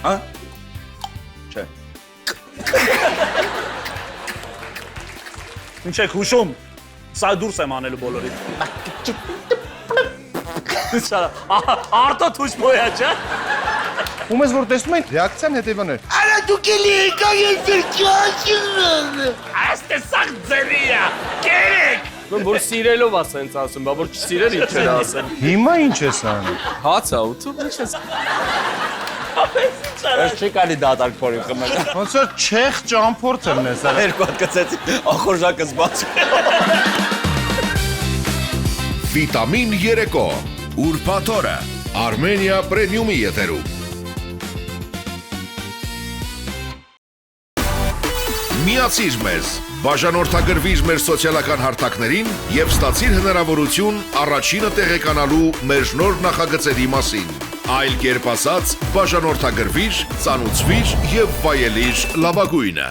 Հա։ Չէ։ Ինչ եք հուշում, սա դուրս եմ անելու բոլորից։ Արտո թուշմոյա չէ։ Ում ես որ տեսնում են ռեակցիան հետևան է։ Արա դուք էլի եկա ես երկիաշինն։ Աստե սաղ ձերիա, կերեք։ Որ սիրելով ասենց ասում, բա որ չսիրել ինչ էր ասեն։ Հիմա ինչ ես անում։ Հացա ուտում ինչ ես։ Ես չի կարի դատարկ փորի խմել։ Ոնց որ չեխ ճամփորդ եմ ես արա։ Երկու հատ կծեցի, ախորժակը զբացում։ Վիտամին 3-օ, ուրբաթ օրը, Armenia Premium-ի եթերում։ Միացիր մեզ, բաժանորդագրվիր մեր սոցիալական հարթակներին և ստացիր հնարավորություն առաջինը տեղեկանալու մեր նոր նախագծերի մասին։ Այլ կերպ ասած, բաժանորդագրվիր, ծանուցվիր և վայելիր լավագույնը։